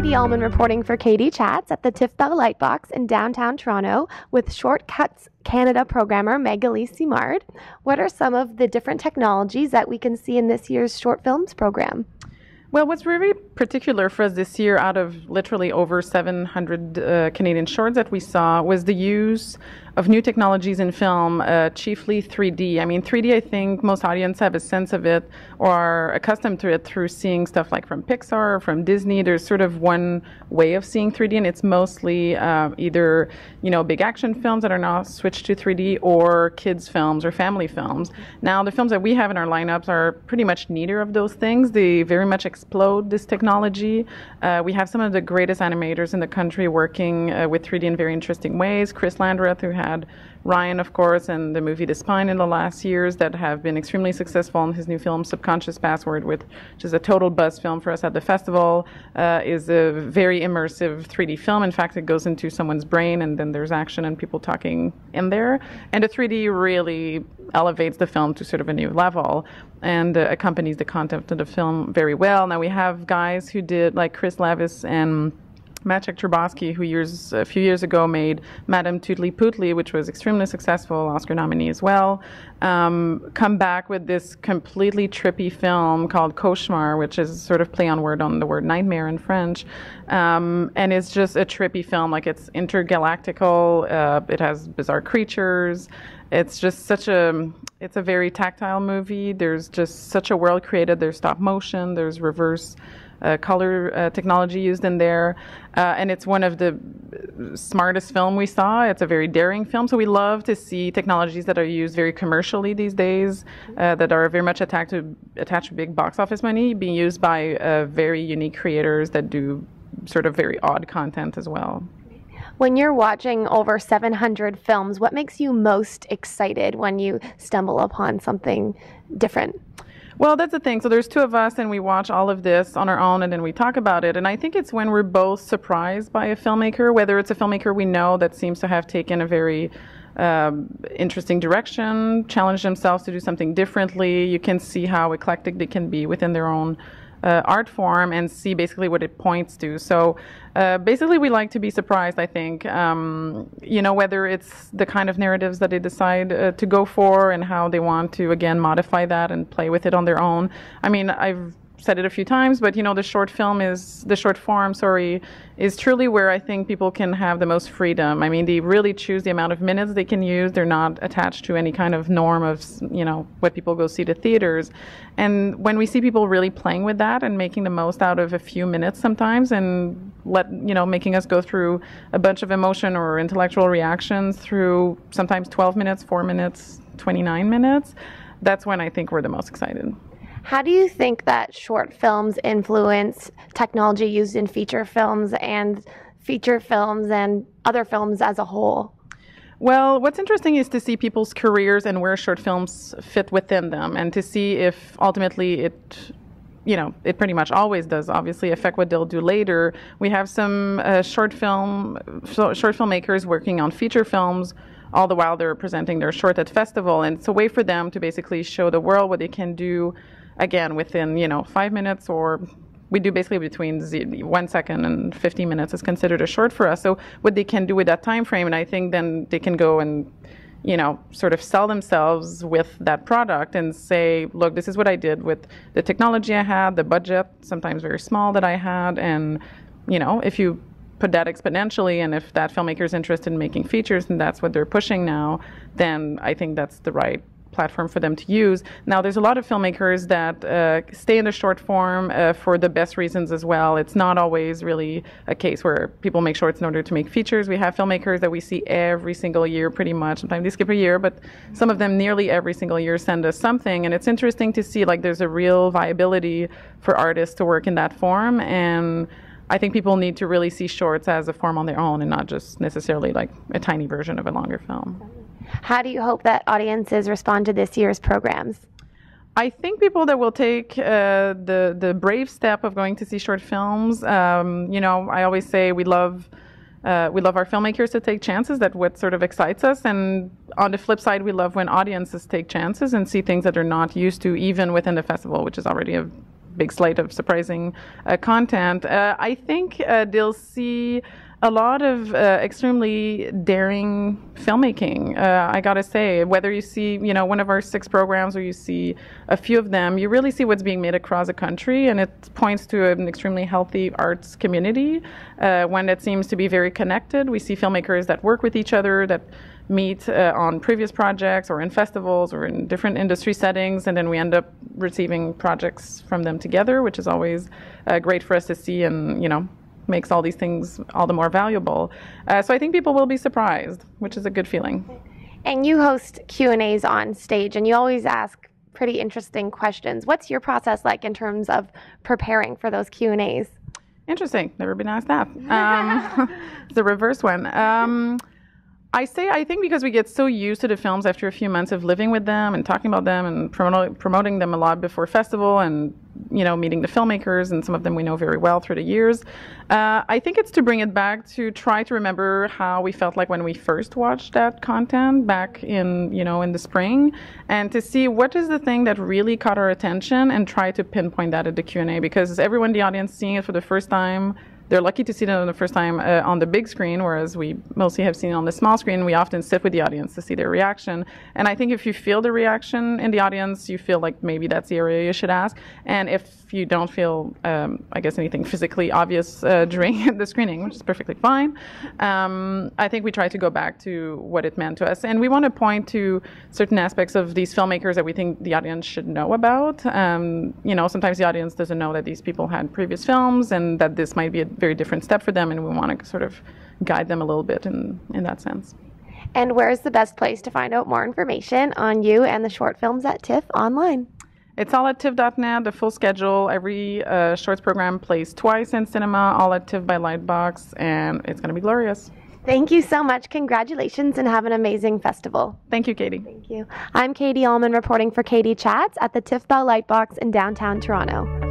Katie Uhlmann reporting for Katie Chats at the Tiff Lightbox in downtown Toronto with Shortcuts Canada programmer MAGALI SIMARD. What are some of the different technologies that we can see in this year's short films program? Well, what's really particular for us this year, out of literally over 700 Canadian shorts that we saw, was the use of new technologies in film, chiefly 3D. I mean, 3D, I think most audience have a sense of it or are accustomed to it through seeing stuff like from Pixar or from Disney. There's sort of one way of seeing 3D, and it's mostly either, big action films that are now switched to 3D or kids films or family films. Now, the films that we have in our lineups are pretty much neither of those things. They very much explode this technology. We have some of the greatest animators in the country working with 3D in very interesting ways. Chris Landreth, who had Ryan, of course, and the movie The Spine in the last years that have been extremely successful. In his new film, Subconscious Password, which is a total buzz film for us at the festival, is a very immersive 3D film. In fact, it goes into someone's brain, and then there's action and people talking in there. And the 3D really elevates the film to sort of a new level and accompanies the content of the film very well. Now, we have guys who did, like Chris Levis and Maciek Trubowski, who a few years ago made Madame Tootly Pootly, which was extremely successful, Oscar nominee as well, come back with this completely trippy film called Cauchemar, which is sort of play on word on the word nightmare in French. And it's just a trippy film, like it's intergalactical, it has bizarre creatures. It's just it's a very tactile movie. There's just such a world created. There's stop motion, there's reverse color technology used in there, and it's one of the smartest film we saw. It's a very daring film, so we love to see technologies that are used very commercially these days, that are very much attached to big box office money, being used by very unique creators that do sort of very odd content as well. When you're watching over 700 films, what makes you most excited when you stumble upon something different? Well, that's the thing. So there's two of us, and we watch all of this on our own, and then we talk about it. And I think it's when we're both surprised by a filmmaker, whether it's a filmmaker we know that seems to have taken a very interesting direction, challenged themselves to do something differently. You can see how eclectic they can be within their own art form and see basically what it points to. So basically we like to be surprised, I think, whether it's the kind of narratives that they decide to go for and how they want to, again, modify that and play with it on their own. I mean, I've said it a few times, but the short form, is truly where I think people can have the most freedom. I mean, they really choose the amount of minutes they can use. They're not attached to any kind of norm of, what people go see to theaters. And when we see people really playing with that and making the most out of a few minutes sometimes and making us go through a bunch of emotion or intellectual reactions through sometimes 12 minutes, 4 minutes, 29 minutes, that's when I think we're the most excited. How do you think that short films influence technology used in feature films and other films as a whole? Well, what's interesting is to see people's careers and where short films fit within them, and to see if ultimately it pretty much always does, obviously, affect what they'll do later. We have some short filmmakers working on feature films, all the while they're presenting their short at festival, and it's a way for them to basically show the world what they can do, again, within 5 minutes, or we do basically between 1 second and 15 minutes is considered a short for us. So what they can do with that time frame, and I think then they can go and sort of sell themselves with that product and say, look, this is what I did with the technology I had, the budget, sometimes very small, that I had, and if you put that exponentially, and if that filmmaker is interested in making features and that's what they're pushing now, then I think that's the right platform for them to use. Now, there's a lot of filmmakers that stay in the short form for the best reasons as well. It's not always really a case where people make shorts in order to make features. We have filmmakers that we see every single year pretty much. Sometimes they skip a year, but some of them nearly every single year send us something. And it's interesting to see, like, there's a real viability for artists to work in that form. And I think people need to really see shorts as a form on their own and not just necessarily like a tiny version of a longer film. How do you hope that audiences respond to this year's programs? I think people that will take the brave step of going to see short films, I always say we love our filmmakers to take chances. That's what sort of excites us. And on the flip side, we love when audiences take chances and see things that they're not used to, even within the festival, which is already a big slate of surprising content. I think they'll see a lot of extremely daring filmmaking. I gotta say, whether you see, one of our 6 programs or you see a few of them, you really see what's being made across the country, and it points to an extremely healthy arts community, one that seems to be very connected. We see filmmakers that work with each other, that meet on previous projects or in festivals or in different industry settings, and then we end up receiving projects from them together, which is always great for us to see, and makes all these things all the more valuable. So I think people will be surprised, which is a good feeling. And you host Q&As on stage, and you always ask pretty interesting questions. What's your process like in terms of preparing for those Q&As? Interesting. Never been asked that. It's the reverse one. I think because we get so used to the films after a few months of living with them and talking about them and promoting them a lot before festival and, meeting the filmmakers, and some of them we know very well through the years. I think it's to bring it back to try to remember how we felt like when we first watched that content back in, in the spring, and to see what is the thing that really caught our attention and try to pinpoint that at the Q&A, because everyone in the audience seeing it for the first time, they're lucky to see it on the first time on the big screen, whereas we mostly have seen it on the small screen. We often sit with the audience to see their reaction. And I think if you feel the reaction in the audience, you feel like maybe that's the area you should ask. And if you don't feel, anything physically obvious during the screening, which is perfectly fine, I think we try to go back to what it meant to us. And we want to point to certain aspects of these filmmakers that we think the audience should know about. Sometimes the audience doesn't know that these people had previous films and that this might be a very different step for them, and we want to sort of guide them a little bit in that sense. And where's the best place to find out more information on you and the short films at TIFF online? It's all at tiff.net, the full schedule. Every shorts program plays twice in cinema, all at TIFF by Lightbox, and it's going to be glorious. Thank you so much. Congratulations, and have an amazing festival. Thank you, Katie. Thank you. I'm Katie Uhlmann reporting for Katie Chats at the TIFF by Lightbox in downtown Toronto.